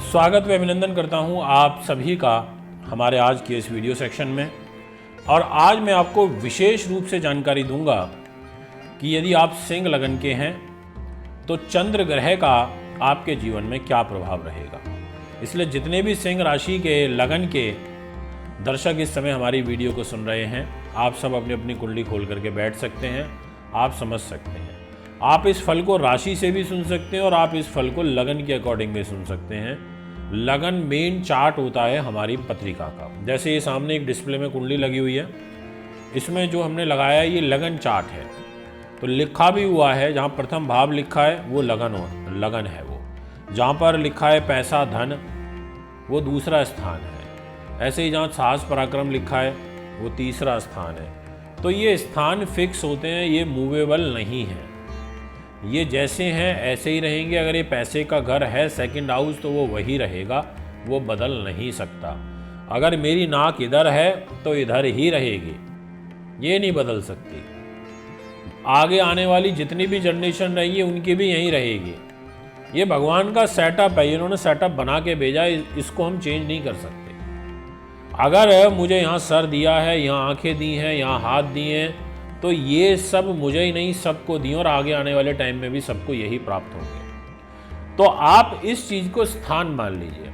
स्वागत व अभिनंदन करता हूं आप सभी का हमारे आज के इस वीडियो सेक्शन में। और आज मैं आपको विशेष रूप से जानकारी दूंगा कि यदि आप सिंह लगन के हैं तो चंद्र ग्रह का आपके जीवन में क्या प्रभाव रहेगा। इसलिए जितने भी सिंह राशि के लगन के दर्शक इस समय हमारी वीडियो को सुन रहे हैं, आप सब अपनी अपनी कुंडली खोल करके बैठ सकते हैं, आप समझ सकते हैं। आप इस फल को राशि से भी सुन सकते हैं और आप इस फल को लगन के अकॉर्डिंग भी सुन सकते हैं। लगन मेन चार्ट होता है हमारी पत्रिका का। जैसे ये सामने एक डिस्प्ले में कुंडली लगी हुई है, इसमें जो हमने लगाया है ये लगन चार्ट है। तो लिखा भी हुआ है, जहाँ प्रथम भाव लिखा है वो लगन है। वो जहाँ पर लिखा है पैसा धन वो दूसरा स्थान है। ऐसे ही जहाँ साहस पराक्रम लिखा है वो तीसरा स्थान है। तो ये स्थान फिक्स होते हैं, ये मूवेबल नहीं है, ये जैसे हैं ऐसे ही रहेंगे। अगर ये पैसे का घर है सेकंड हाउस तो वो वही रहेगा, वो बदल नहीं सकता। अगर मेरी नाक इधर है तो इधर ही रहेगी, ये नहीं बदल सकती। आगे आने वाली जितनी भी जनरेशन रहेगी उनकी भी यहीं रहेगी। ये भगवान का सेटअप है, इन्होंने सेटअप बना के भेजा, इसको हम चेंज नहीं कर सकते। अगर मुझे यहाँ सर दिया है, यहाँ आंखें दी हैं, यहाँ हाथ दिए हैं, तो ये सब मुझे ही नहीं सबको दिए और आगे आने वाले टाइम में भी सबको यही प्राप्त होंगे। तो आप इस चीज को स्थान मान लीजिए।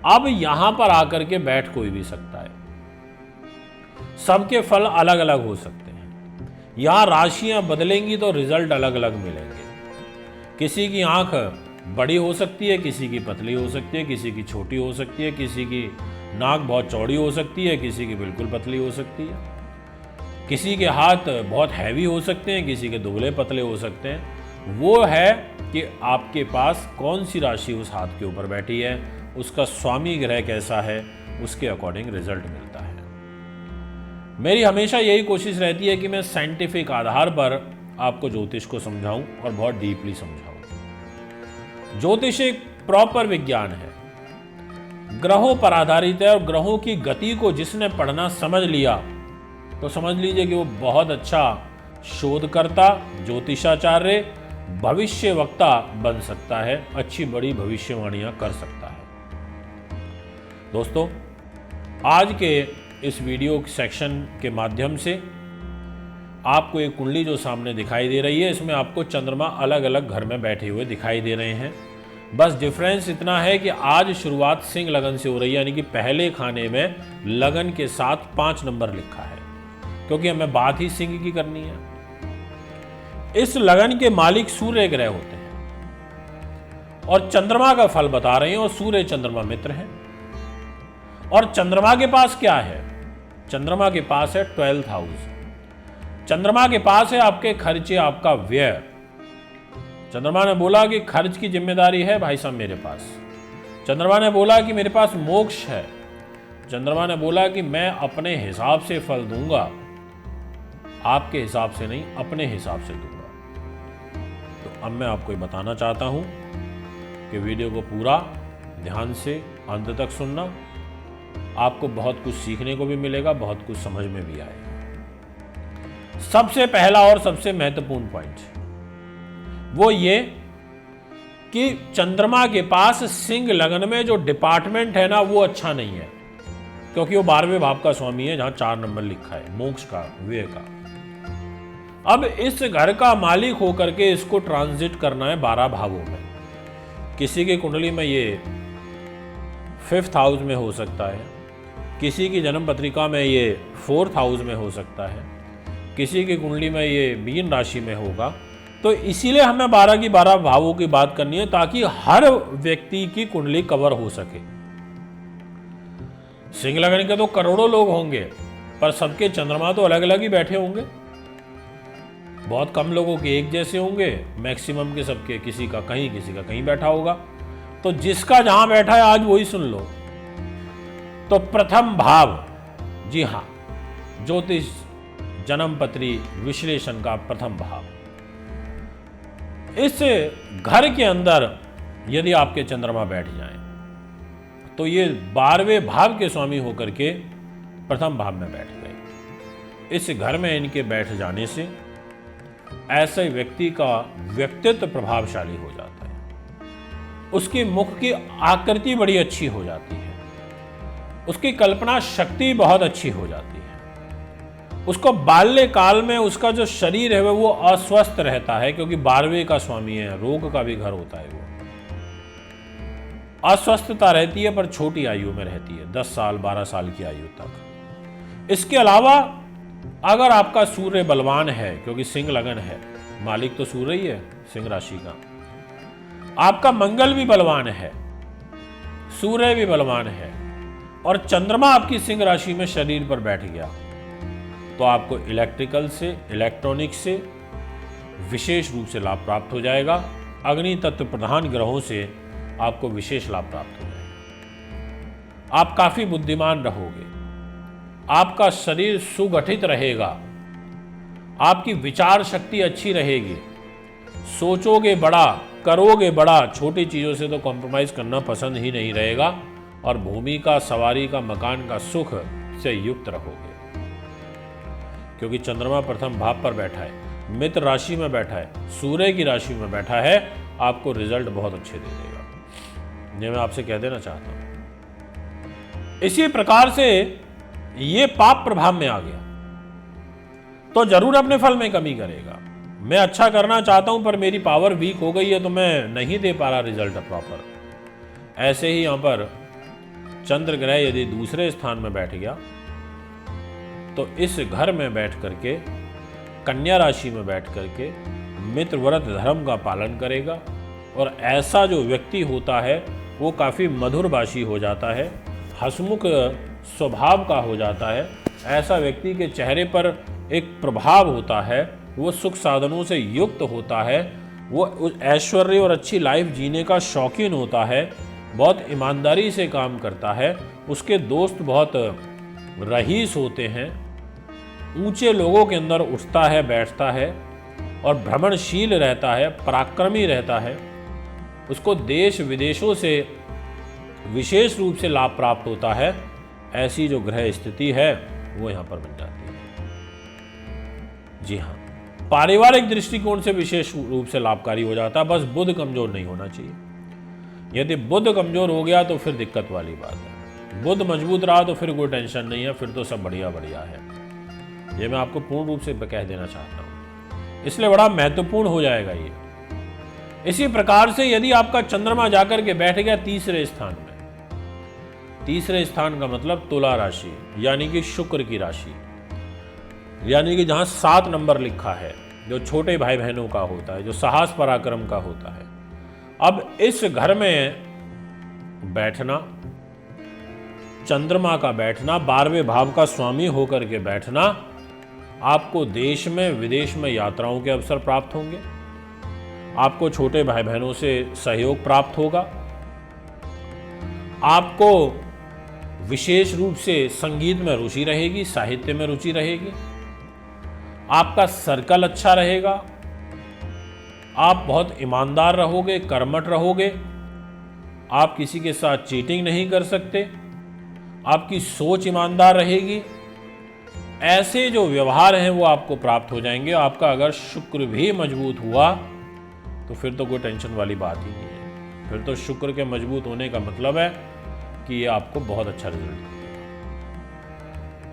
अब यहां पर आकर के बैठ कोई भी सकता है, सबके फल अलग अलग हो सकते हैं। यहां राशियां बदलेंगी तो रिजल्ट अलग अलग मिलेंगे। किसी की आंख बड़ी हो सकती है, किसी की पतली हो सकती है, किसी की छोटी हो सकती है, किसी की नाक बहुत चौड़ी हो सकती है, किसी की बिल्कुल पतली हो सकती है, किसी के हाथ बहुत हैवी हो सकते हैं, किसी के दुबले पतले हो सकते हैं। वो है कि आपके पास कौन सी राशि उस हाथ के ऊपर बैठी है, उसका स्वामी ग्रह कैसा है, उसके अकॉर्डिंग रिजल्ट मिलता है। मेरी हमेशा यही कोशिश रहती है कि मैं साइंटिफिक आधार पर आपको ज्योतिष को समझाऊं और बहुत डीपली समझाऊं। ज्योतिष एक प्रॉपर विज्ञान है, ग्रहों पर आधारित है। और ग्रहों की गति को जिसने पढ़ना समझ लिया तो समझ लीजिए कि वो बहुत अच्छा शोधकर्ता, ज्योतिषाचार्य, भविष्यवक्ता बन सकता है, अच्छी बड़ी भविष्यवाणियां कर सकता है। दोस्तों, आज के इस वीडियो सेक्शन के माध्यम से आपको एक कुंडली जो सामने दिखाई दे रही है, इसमें आपको चंद्रमा अलग अलग घर में बैठे हुए दिखाई दे रहे हैं। बस डिफरेंस इतना है कि आज शुरुआत सिंह लगन से हो रही है, यानी कि पहले खाने में लगन के साथ 5 नंबर लिखा है, क्योंकि हमें बात ही सिंह की करनी है। इस लगन के मालिक सूर्य ग्रह होते हैं और चंद्रमा का फल बता रहे हैं, और सूर्य चंद्रमा मित्र है। और चंद्रमा के पास क्या है? चंद्रमा के पास है 12th हाउस। चंद्रमा के पास है आपके खर्चे, आपका व्यय। चंद्रमा ने बोला कि खर्च की जिम्मेदारी है भाई साहब मेरे पास। चंद्रमा ने बोला कि मेरे पास मोक्ष है। चंद्रमा ने बोला कि मैं अपने हिसाब से फल दूंगा, आपके हिसाब से नहीं, अपने हिसाब से दूंगा। तो अब मैं आपको बताना चाहता हूं कि वीडियो को पूरा ध्यान से अंत तक सुनना, आपको बहुत कुछ सीखने को भी मिलेगा, बहुत कुछ समझ में भी आएगा। सबसे पहला और सबसे महत्वपूर्ण पॉइंट वो ये कि चंद्रमा के पास सिंह लगन में जो डिपार्टमेंट है ना, वो अच्छा नहीं है, क्योंकि वो 12वें भाव का स्वामी है, जहां 4 नंबर लिखा है, मोक्ष का, व्यय का। अब इस घर का मालिक होकर के इसको ट्रांजिट करना है 12 भावों में। किसी की कुंडली में ये 5th हाउस में हो सकता है, किसी की जन्म पत्रिका में ये 4th हाउस में हो सकता है, किसी की कुंडली में ये मीन राशि में होगा। तो इसीलिए हमें 12 की 12 भावों की बात करनी है, ताकि हर व्यक्ति की कुंडली कवर हो सके। सिंह लगन के तो करोड़ों लोग होंगे, पर सबके चंद्रमा तो अलग अलग ही बैठे होंगे। बहुत कम लोगों के एक जैसे होंगे, मैक्सिमम के सबके किसी का कहीं, किसी का कहीं बैठा होगा। तो जिसका जहां बैठा है आज वही सुन लो। तो प्रथम भाव, जी हां, ज्योतिष जन्म पत्री विश्लेषण का प्रथम भाव, इस घर के अंदर यदि आपके चंद्रमा बैठ जाएं तो ये 12वें भाव के स्वामी होकर के प्रथम भाव में बैठ गए। इस घर में इनके बैठ जाने से ऐसे व्यक्ति का व्यक्तित्व प्रभावशाली हो जाता है। उसकी मुख की आकृति बड़ी अच्छी हो जाती है, उसकी कल्पना शक्ति बहुत अच्छी हो जाती है। उसको बाल्यकाल में उसका जो शरीर है वो अस्वस्थ रहता है, क्योंकि 12वें का स्वामी है, रोग का भी घर होता है। वो अस्वस्थता रहती है, पर छोटी आयु में रहती है, 10 साल 12 साल की आयु तक। इसके अलावा अगर आपका सूर्य बलवान है, क्योंकि सिंह लगन है, मालिक तो सूर्य ही है सिंह राशि का, आपका मंगल भी बलवान है, सूर्य भी बलवान है, और चंद्रमा आपकी सिंह राशि में शरीर पर बैठ गया, तो आपको इलेक्ट्रिकल से, इलेक्ट्रॉनिक्स से विशेष रूप से लाभ प्राप्त हो जाएगा। अग्नि तत्व प्रधान ग्रहों से आपको विशेष लाभ प्राप्त हो जाएगा। आप काफी बुद्धिमान रहोगे, आपका शरीर सुगठित रहेगा, आपकी विचार शक्ति अच्छी रहेगी, सोचोगे बड़ा, करोगे बड़ा, छोटी चीजों से तो कॉम्प्रोमाइज करना पसंद ही नहीं रहेगा, और भूमि का, सवारी का, मकान का सुख से युक्त रहोगे। क्योंकि चंद्रमा प्रथम भाव पर बैठा है, मित्र राशि में बैठा है, सूर्य की राशि में बैठा है, आपको रिजल्ट बहुत अच्छे दे देगा। ये मैं आपसे कह देना चाहता हूं। इसी प्रकार से ये पाप प्रभाव में आ गया तो जरूर अपने फल में कमी करेगा। मैं अच्छा करना चाहता हूं, पर मेरी पावर वीक हो गई है, तो मैं नहीं दे पा रहा रिजल्ट प्रॉपर। ऐसे ही यहां पर चंद्र ग्रह यदि दूसरे स्थान में बैठ गया, तो इस घर में बैठ करके, कन्या राशि में बैठ करके मित्र व्रत धर्म का पालन करेगा, और ऐसा जो व्यक्ति होता है वो काफ़ी मधुर भाषी हो जाता है, हंसमुख स्वभाव का हो जाता है। ऐसा व्यक्ति के चेहरे पर एक प्रभाव होता है, वो सुख साधनों से युक्त होता है, वो ऐश्वर्य और अच्छी लाइफ जीने का शौकीन होता है, बहुत ईमानदारी से काम करता है, उसके दोस्त बहुत रईस होते हैं, ऊंचे लोगों के अंदर उठता है, बैठता है, और भ्रमणशील रहता है, पराक्रमी रहता है। उसको देश विदेशों से विशेष रूप से लाभ प्राप्त होता है। ऐसी जो ग्रह स्थिति है वो यहाँ पर बन जाती है। जी हाँ, पारिवारिक दृष्टिकोण से विशेष रूप से लाभकारी हो जाता है। बस बुध कमजोर नहीं होना चाहिए। यदि बुध कमजोर हो गया तो फिर दिक्कत वाली बात है। बुध मजबूत रहा तो फिर कोई टेंशन नहीं है, फिर तो सब बढ़िया बढ़िया है। ये मैं आपको पूर्ण रूप से कह देना चाहता हूँ, इसलिए बड़ा महत्वपूर्ण हो जाएगा ये। इसी प्रकार से यदि आपका चंद्रमा जाकर के बैठ गया तीसरे स्थान में, तीसरे स्थान का मतलब तुला राशि, यानी कि शुक्र की राशि, यानी कि जहां 7 नंबर लिखा है, जो छोटे भाई बहनों का होता है, जो साहस पराक्रम का होता है। अब इस घर में बैठना, चंद्रमा का बैठना, 12वें भाव का स्वामी होकर के बैठना, आपको देश में विदेश में यात्राओं के अवसर प्राप्त होंगे, आपको छोटे भाई बहनों से सहयोग प्राप्त होगा, आपको विशेष रूप से संगीत में रुचि रहेगी, साहित्य में रुचि रहेगी, आपका सर्कल अच्छा रहेगा, आप बहुत ईमानदार रहोगे, कर्मठ रहोगे, आप किसी के साथ चीटिंग नहीं कर सकते, आपकी सोच ईमानदार रहेगी। ऐसे जो व्यवहार हैं वो आपको प्राप्त हो जाएंगे। आपका अगर शुक्र भी मजबूत हुआ तो फिर तो कोई टेंशन वाली बात ही नहीं है। फिर तो शुक्र के मजबूत होने का मतलब है कि ये आपको बहुत अच्छा रिजल्ट देगा।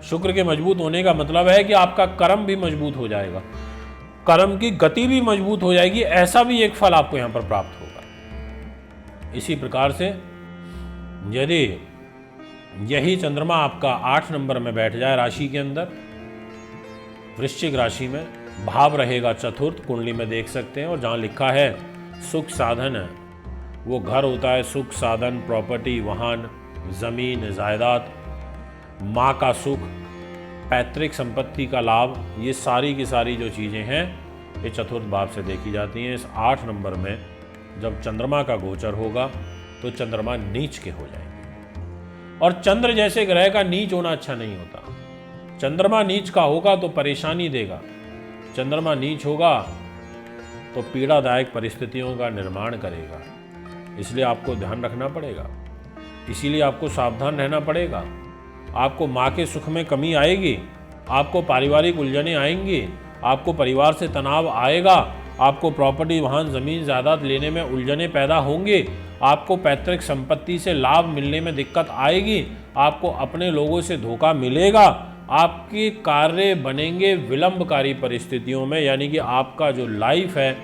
शुक्र के मजबूत होने का मतलब है कि आपका कर्म भी मजबूत हो जाएगा, कर्म की गति भी मजबूत हो जाएगी। ऐसा भी एक फल आपको यहाँ पर प्राप्त होगा। इसी प्रकार से यदि यही चंद्रमा आपका 8 नंबर में बैठ जाए राशि के अंदर, वृश्चिक राशि में, भाव रहेगा चतुर्थ, कुंडली में देख सकते हैं, और जहाँ लिखा है सुख साधन है, वो घर होता है सुख साधन, प्रॉपर्टी, वाहन, जमीन, जायदाद, माँ का सुख, पैतृक संपत्ति का लाभ, ये सारी की सारी जो चीज़ें हैं ये चतुर्थ भाव से देखी जाती हैं। इस 8 नंबर में जब चंद्रमा का गोचर होगा तो चंद्रमा नीच के हो जाएंगे, और चंद्र जैसे ग्रह का नीच होना अच्छा नहीं होता। चंद्रमा नीच का होगा तो परेशानी देगा, चंद्रमा नीच होगा तो पीड़ादायक परिस्थितियों का निर्माण करेगा। इसलिए आपको ध्यान रखना पड़ेगा, इसीलिए आपको सावधान रहना पड़ेगा। आपको माँ के सुख में कमी आएगी, आपको पारिवारिक उलझनें आएंगी, आपको परिवार से तनाव आएगा, आपको प्रॉपर्टी, वाहन, ज़मीन, जायदाद लेने में उलझनें पैदा होंगे, आपको पैतृक संपत्ति से लाभ मिलने में दिक्कत आएगी, आपको अपने लोगों से धोखा मिलेगा, आपके कार्य बनेंगे विलंबकारी परिस्थितियों में, यानी कि आपका जो लाइफ है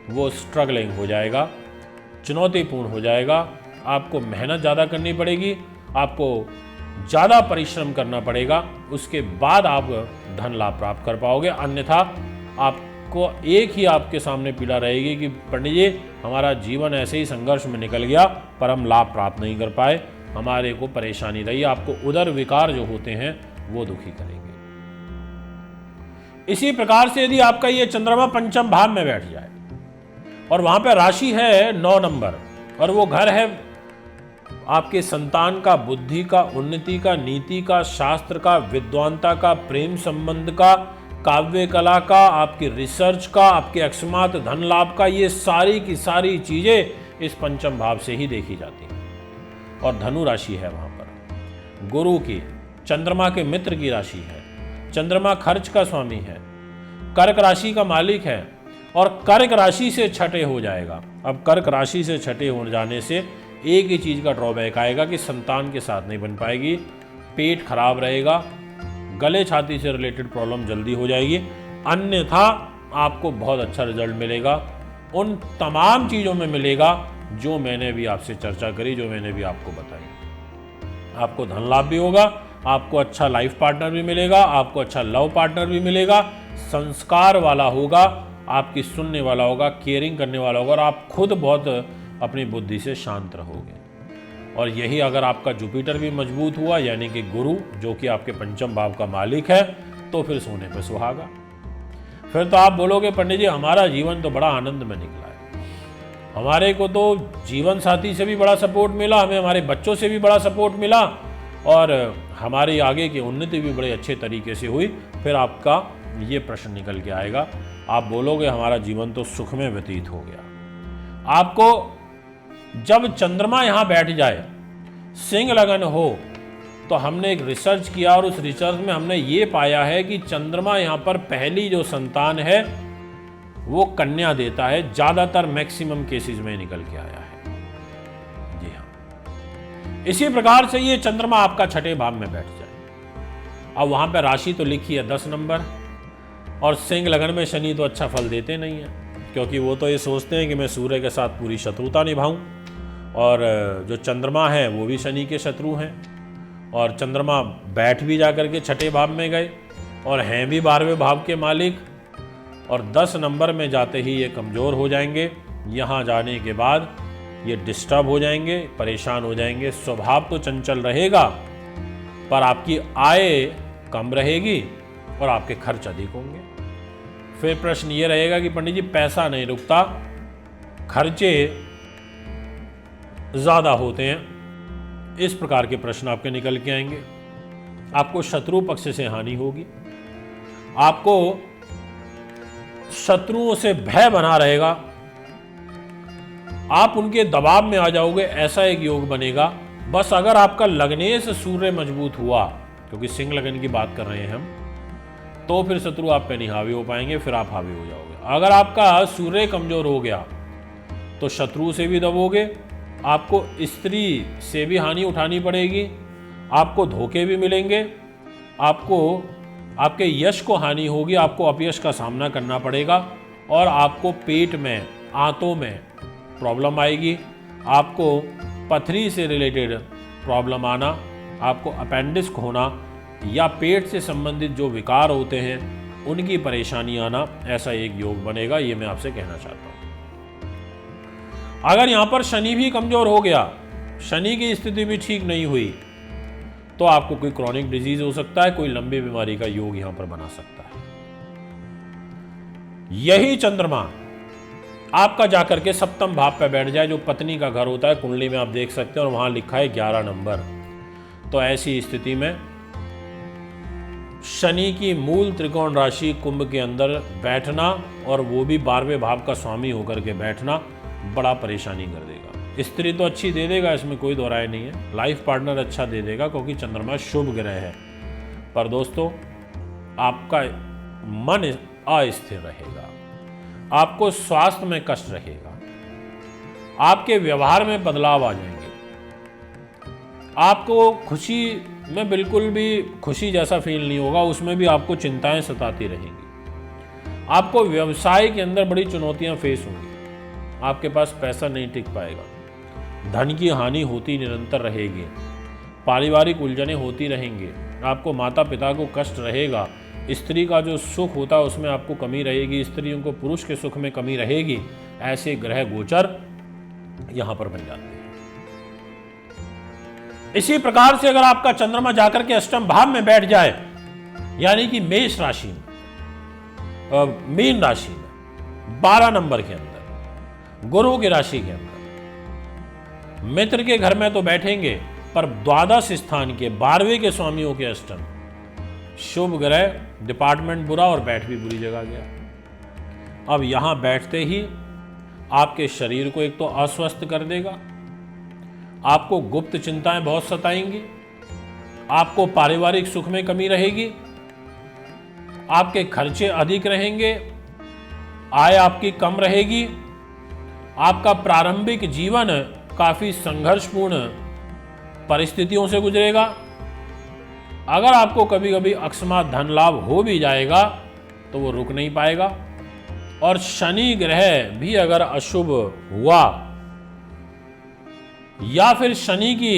वो स्ट्रगलिंग हो जाएगा, चुनौतीपूर्ण हो जाएगा, आपको मेहनत ज़्यादा करनी पड़ेगी, आपको ज़्यादा परिश्रम करना पड़ेगा, उसके बाद आप धन लाभ प्राप्त कर पाओगे। अन्यथा आपको एक ही आपके सामने पीड़ा रहेगी कि पंडित जी हमारा जीवन ऐसे ही संघर्ष में निकल गया पर हम लाभ प्राप्त नहीं कर पाए, हमारे को परेशानी रही। आपको उदर विकार जो होते हैं वो दुखी करेंगे। इसी प्रकार से यदि आपका ये चंद्रमा पंचम भाव में बैठ जाए और वहां पर राशि है 9 नंबर और वो घर है आपके संतान का, बुद्धि का, उन्नति का, नीति का, शास्त्र का, विद्वानता का, प्रेम संबंध का, काव्य कला का, आपकी रिसर्च का, आपके अकस्मात धन लाभ का, ये सारी की सारी चीजें इस पंचम भाव से ही देखी जाती हैं। और धनु राशि है वहां पर, गुरु की, चंद्रमा के मित्र की राशि है, चंद्रमा खर्च का स्वामी है, कर्क राशि का मालिक है और कर्क राशि से छठे हो जाएगा। अब कर्क राशि से छठे हो जाने से एक ही चीज़ का ड्रॉबैक आएगा कि संतान के साथ नहीं बन पाएगी, पेट खराब रहेगा, गले छाती से रिलेटेड प्रॉब्लम जल्दी हो जाएगी, अन्यथा आपको बहुत अच्छा रिजल्ट मिलेगा। उन तमाम चीज़ों में मिलेगा जो मैंने भी आपसे चर्चा करी, जो मैंने भी आपको बताई। आपको धन लाभ भी होगा, आपको अच्छा लाइफ पार्टनर भी मिलेगा, आपको अच्छा लव पार्टनर भी मिलेगा, संस्कार वाला होगा, आपकी सुनने वाला होगा, केयरिंग करने वाला होगा और आप खुद बहुत अपनी बुद्धि से शांत रहोगे। और यही अगर आपका जुपिटर भी मजबूत हुआ, यानी कि गुरु जो कि आपके पंचम भाव का मालिक है, तो फिर सोने पे सुहागा। फिर तो आप बोलोगे पंडित जी हमारा जीवन तो बड़ा आनंद में निकला है, हमारे को तो जीवन साथी से भी बड़ा सपोर्ट मिला, हमें हमारे बच्चों से भी बड़ा सपोर्ट मिला और हमारी आगे की उन्नति भी बड़े अच्छे तरीके से हुई। फिर आपका ये प्रश्न निकल के आएगा, आप बोलोगे हमारा जीवन तो सुख में व्यतीत हो गया। आपको जब चंद्रमा यहां बैठ जाए, सिंह लगन हो, तो हमने एक रिसर्च किया और उस रिसर्च में हमने ये पाया है कि चंद्रमा यहां पर पहली जो संतान है वो कन्या देता है, ज्यादातर मैक्सिमम केसेस में निकल के आया है। जी हाँ, इसी प्रकार से ये चंद्रमा आपका छठे भाव में बैठ जाए। अब वहां पर राशि तो लिखी है 10 नंबर और सिंह लगन में शनि तो अच्छा फल देते नहीं है, क्योंकि वो तो ये सोचते हैं कि मैं सूर्य के साथ पूरी शत्रुता निभाऊं और जो चंद्रमा है वो भी शनि के शत्रु हैं और चंद्रमा बैठ भी जाकर के छठे भाव में गए और हैं भी 12वें भाव के मालिक और 10 नंबर में जाते ही ये कमज़ोर हो जाएंगे। यहाँ जाने के बाद ये डिस्टर्ब हो जाएंगे, परेशान हो जाएंगे। स्वभाव तो चंचल रहेगा पर आपकी आय कम रहेगी और आपके खर्च अधिक होंगे। फिर प्रश्न ये रहेगा कि पंडित जी पैसा नहीं रुकता, खर्चे ज़्यादा होते हैं। इस प्रकार के प्रश्न आपके निकल के आएंगे। आपको शत्रु पक्ष से हानि होगी, आपको शत्रुओं से भय बना रहेगा, आप उनके दबाव में आ जाओगे, ऐसा एक योग बनेगा। बस अगर आपका लग्नेश सूर्य मजबूत हुआ, क्योंकि सिंह लगन की बात कर रहे हैं हम, तो फिर शत्रु आप पे नहीं हावी हो पाएंगे, फिर आप हावी हो जाओगे। अगर आपका सूर्य कमजोर हो गया तो शत्रु से भी दबोगे, आपको स्त्री से भी हानि उठानी पड़ेगी, आपको धोखे भी मिलेंगे, आपको आपके यश को हानि होगी, आपको अपयश का सामना करना पड़ेगा और आपको पेट में, आंतों में प्रॉब्लम आएगी, आपको पथरी से रिलेटेड प्रॉब्लम आना, आपको अपेंडिक्स होना या पेट से संबंधित जो विकार होते हैं उनकी परेशानी आना, ऐसा एक योग बनेगा। ये मैं आपसे कहना चाहता हूँ। अगर यहाँ पर शनि भी कमजोर हो गया, शनि की स्थिति भी ठीक नहीं हुई, तो आपको कोई क्रॉनिक डिजीज हो सकता है, कोई लंबी बीमारी का योग यहाँ पर बना सकता है। यही चंद्रमा आपका जाकर के सप्तम भाव पर बैठ जाए, जो पत्नी का घर होता है, कुंडली में आप देख सकते हैं और वहां लिखा है 11 नंबर। तो ऐसी स्थिति में शनि की मूल त्रिकोण राशि कुंभ के अंदर बैठना और वो भी 12वें भाव का स्वामी होकर के बैठना बड़ा परेशानी कर देगा। स्त्री तो अच्छी दे देगा, इसमें कोई दो राय नहीं है, लाइफ पार्टनर अच्छा दे देगा क्योंकि चंद्रमा शुभ ग्रह है, पर दोस्तों आपका मन अस्थिर रहेगा, आपको स्वास्थ्य में कष्ट रहेगा, आपके व्यवहार में बदलाव आ जाएंगे। आपको खुशी में बिल्कुल भी खुशी जैसा फील नहीं होगा, उसमें भी आपको चिंताएं सताती रहेंगी। आपको व्यवसाय के अंदर बड़ी चुनौतियां फेस होंगी। आपके पास पैसा नहीं टिक पाएगा, धन की हानि होती निरंतर रहेगी, पारिवारिक उलझनें होती रहेंगी, आपको माता पिता को कष्ट रहेगा, स्त्री का जो सुख होता है उसमें आपको कमी रहेगी, स्त्रियों को पुरुष के सुख में कमी रहेगी। ऐसे ग्रह गोचर यहां पर बन जाते हैं। इसी प्रकार से अगर आपका चंद्रमा जाकर के अष्टम भाव में बैठ जाए, यानी कि मेष राशि में, मीन राशि में 12 नंबर के अंदर, गुरु की राशि के अंदर, मित्र के घर में तो बैठेंगे, पर द्वादश स्थान के 12वें के स्वामियों के अष्टम, शुभ ग्रह, डिपार्टमेंट बुरा और बैठ भी बुरी जगह गया। अब यहां बैठते ही आपके शरीर को एक तो अस्वस्थ कर देगा, आपको गुप्त चिंताएं बहुत सताएंगी, आपको पारिवारिक सुख में कमी रहेगी, आपके खर्चे अधिक रहेंगे, आय आपकी कम रहेगी, आपका प्रारंभिक जीवन काफी संघर्षपूर्ण परिस्थितियों से गुजरेगा। अगर आपको कभी कभी अकस्मात धन लाभ हो भी जाएगा तो वो रुक नहीं पाएगा। और शनि ग्रह भी अगर अशुभ हुआ या फिर शनि की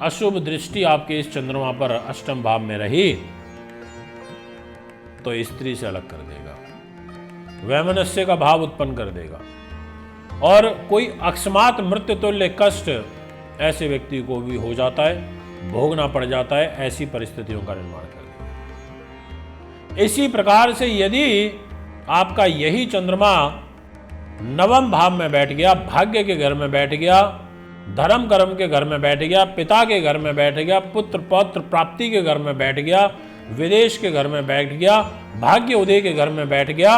अशुभ दृष्टि आपके इस चंद्रमा पर अष्टम भाव में रही तो स्त्री से अलग कर देगा, वैमनस्य का भाव उत्पन्न कर देगा और कोई अकस्मात मृत्यु तुल्य कष्ट ऐसे व्यक्ति को भी हो जाता है, भोगना पड़ जाता है। ऐसी परिस्थितियों का निर्माण कर देगा। इसी प्रकार से यदि आपका यही चंद्रमा नवम भाव में बैठ गया, भाग्य के घर में बैठ गया, धर्म कर्म के घर में बैठ गया, पिता के घर में बैठ गया, पुत्र पौत्र प्राप्ति के घर में बैठ गया, विदेश के घर में बैठ गया, भाग्य उदय के घर में बैठ गया,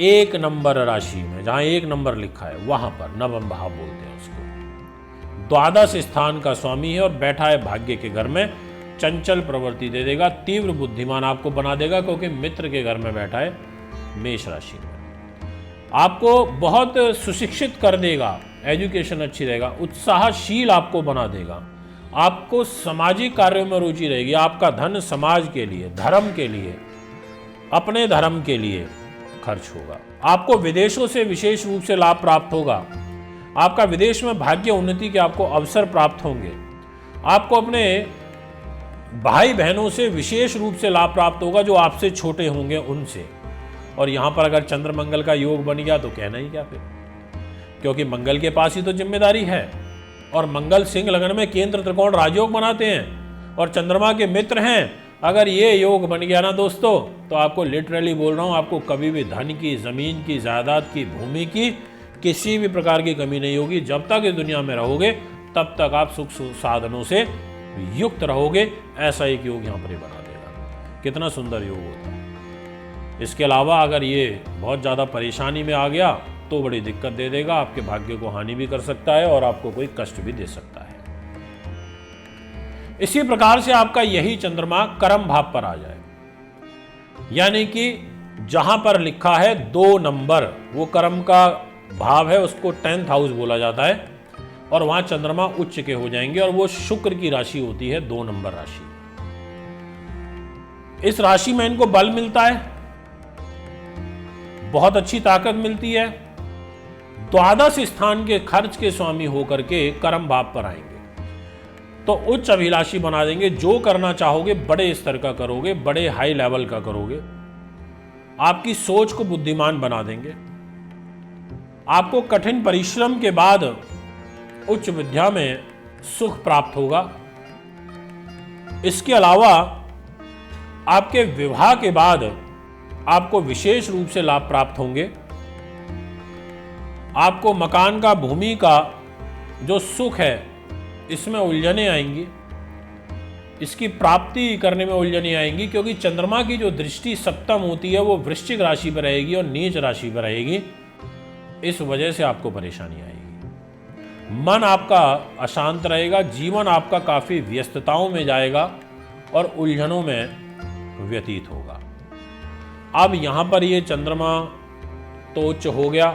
1 नंबर राशि में जहां 1 नंबर लिखा है वहां पर नवम भाव बोलते हैं उसको, द्वादश स्थान का स्वामी है और बैठा है भाग्य के घर में, चंचल प्रवृत्ति दे देगा, तीव्र बुद्धिमान आपको बना देगा क्योंकि मित्र के घर में बैठा है मेष राशि में। आपको बहुत सुशिक्षित कर देगा, एजुकेशन अच्छी रहेगा, उत्साहशील आपको बना देगा, आपको सामाजिक कार्यों में रुचि रहेगी, आपका धन समाज के लिए, धर्म के लिए, अपने धर्म के लिए खर्च होगा, आपको विदेशों से विशेष रूप से लाभ प्राप्त होगा, आपका विदेश में भाग्य उन्नति के आपको अवसर प्राप्त होंगे, आपको अपने भाई बहनों से विशेष रूप से लाभ प्राप्त होगा जो आपसे छोटे होंगे उनसे। और यहां पर अगर चंद्र मंगल का योग बन गया तो कहना ही क्या फिर, क्योंकि मंगल के पास ही तो जिम्मेदारी है और मंगल सिंह लगन में केंद्र त्रिकोण राजयोग बनाते हैं और चंद्रमा के मित्र हैं। अगर ये योग बन गया ना दोस्तों तो आपको लिटरली बोल रहा हूं, आपको कभी भी धन की, जमीन की, जायदाद की, भूमि की किसी भी प्रकार की कमी नहीं होगी। जब तक इस दुनिया में रहोगे तब तक आप सुख साधनों से युक्त रहोगे। ऐसा एक योग यहाँ पर बना देगा। कितना सुंदर योग होता है। इसके अलावा अगर ये बहुत ज़्यादा परेशानी में आ गया तो बड़ी दिक्कत दे देगा, आपके भाग्य को हानि भी कर सकता है और आपको कोई कष्ट भी दे सकता है। इसी प्रकार से आपका यही चंद्रमा कर्म भाव पर आ जाए, यानी कि जहां पर लिखा है 2 नंबर, वो कर्म का भाव है, उसको 10th हाउस बोला जाता है और वहां चंद्रमा उच्च के हो जाएंगे और वो शुक्र की राशि होती है 2 नंबर राशि। इस राशि में इनको बल मिलता है, बहुत अच्छी ताकत मिलती है। द्वादश स्थान के खर्च के स्वामी होकर के कर्म भाव पर आएंगे तो उच्च अभिलाषी बना देंगे। जो करना चाहोगे बड़े स्तर का करोगे, बड़े हाई लेवल का करोगे। आपकी सोच को बुद्धिमान बना देंगे। आपको कठिन परिश्रम के बाद उच्च विद्या में सुख प्राप्त होगा। इसके अलावा आपके विवाह के बाद आपको विशेष रूप से लाभ प्राप्त होंगे। आपको मकान का, भूमि का जो सुख है इसमें उलझने आएंगी, इसकी प्राप्ति करने में उलझने आएंगी, क्योंकि चंद्रमा की जो दृष्टि सप्तम होती है वो वृश्चिक राशि पर रहेगी और नीच राशि पर रहेगी। इस वजह से आपको परेशानी आएगी। मन आपका अशांत रहेगा, जीवन आपका काफी व्यस्तताओं में जाएगा और उलझनों में व्यतीत होगा। अब यहां पर ये चंद्रमा तो उच्च हो गया,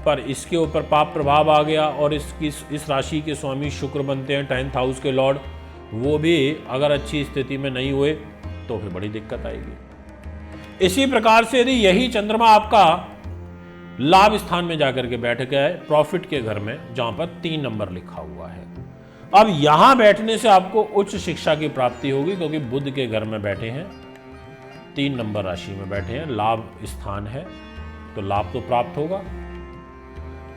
पर इसके ऊपर पाप प्रभाव आ गया और इस राशि के स्वामी शुक्र बनते हैं 10th हाउस के लॉर्ड, वो भी अगर अच्छी स्थिति में नहीं हुए तो फिर बड़ी दिक्कत आएगी। इसी प्रकार से यदि यही चंद्रमा आपका लाभ स्थान में जाकर के बैठ गया है प्रॉफिट के घर में, जहां पर 3 नंबर लिखा हुआ है, अब यहां बैठने से आपको उच्च शिक्षा की प्राप्ति होगी, क्योंकि बुध के घर में बैठे हैं, 3 नंबर राशि में बैठे हैं, लाभ स्थान है, तो लाभ तो प्राप्त होगा।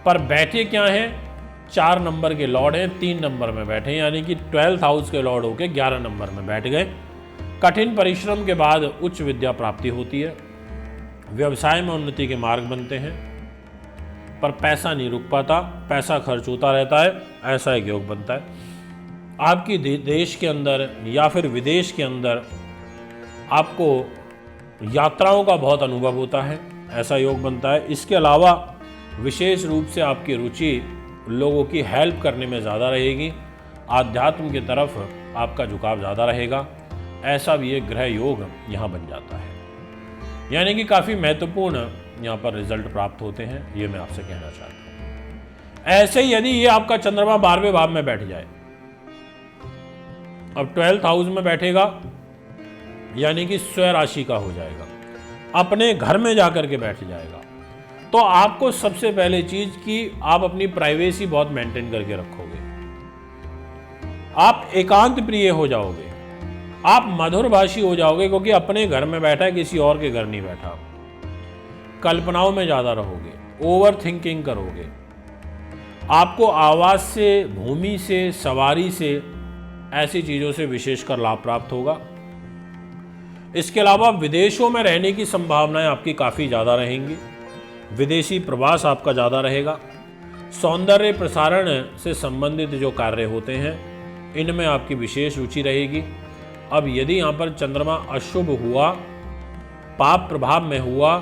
पर बैठे क्या हैं, 4 नंबर के लॉर्ड हैं, 3 नंबर में बैठे हैं, यानी कि 12th हाउस के लॉर्ड होके 11 नंबर में बैठ गए। कठिन परिश्रम के बाद उच्च विद्या प्राप्ति होती है, व्यवसाय में उन्नति के मार्ग बनते हैं, पर पैसा नहीं रुक पाता, पैसा खर्च होता रहता है, ऐसा एक योग बनता है। आपकी देश के अंदर या फिर विदेश के अंदर आपको यात्राओं का बहुत अनुभव होता है, ऐसा योग बनता है। इसके अलावा विशेष रूप से आपकी रुचि लोगों की हेल्प करने में ज़्यादा रहेगी, आध्यात्म की तरफ आपका झुकाव ज़्यादा रहेगा, ऐसा भी एक ग्रह योग यहाँ बन जाता है। यानी कि काफ़ी महत्वपूर्ण यहाँ पर रिजल्ट प्राप्त होते हैं, ये मैं आपसे कहना चाहता हूँ। ऐसे ही यदि ये आपका चंद्रमा 12वें भाव में बैठ जाए, अब 12th हाउस में बैठेगा, यानी कि स्वयं राशि का हो जाएगा, अपने घर में जाकर के बैठ जाएगा, तो आपको सबसे पहले चीज कि आप अपनी प्राइवेसी बहुत मेंटेन करके रखोगे, आप एकांत प्रिय हो जाओगे, आप मधुरभाषी हो जाओगे, क्योंकि अपने घर में बैठा है, किसी और के घर नहीं बैठा। कल्पनाओं में ज़्यादा रहोगे, ओवर थिंकिंग करोगे, आपको आवाज़ से, भूमि से, सवारी से, ऐसी चीज़ों से विशेषकर लाभ प्राप्त होगा। इसके अलावा विदेशों में रहने की संभावनाएं आपकी काफ़ी ज़्यादा रहेंगी, विदेशी प्रवास आपका ज़्यादा रहेगा। सौंदर्य प्रसारण से संबंधित जो कार्य होते हैं इनमें आपकी विशेष रुचि रहेगी। अब यदि यहाँ पर चंद्रमा अशुभ हुआ, पाप प्रभाव में हुआ,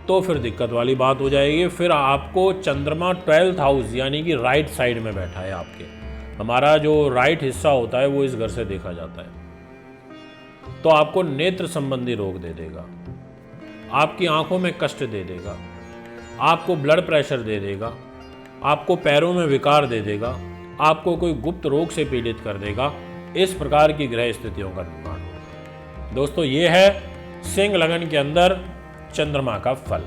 तो फिर दिक्कत वाली बात हो जाएगी। फिर आपको चंद्रमा 12th हाउस यानी कि राइट साइड में बैठा है आपके, हमारा जो राइट हिस्सा होता है वो इस घर से देखा जाता है, तो आपको नेत्र संबंधी रोग दे देगा, आपकी आंखों में कष्ट दे देगा, आपको ब्लड प्रेशर दे देगा, आपको पैरों में विकार दे देगा, आपको कोई गुप्त रोग से पीड़ित कर देगा। इस प्रकार की ग्रह स्थितियों का निर्माण होगा। दोस्तों, ये है सिंह लगन के अंदर चंद्रमा का फल।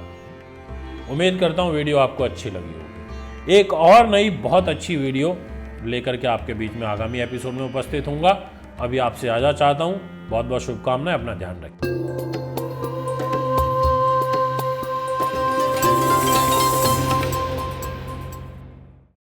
उम्मीद करता हूँ वीडियो आपको अच्छी लगी होगी। एक और नई बहुत अच्छी वीडियो लेकर के आपके बीच में आगामी एपिसोड में उपस्थित होऊंगा। अभी आपसे आजा चाहता हूँ। बहुत बहुत शुभकामनाएं, अपना ध्यान रखें।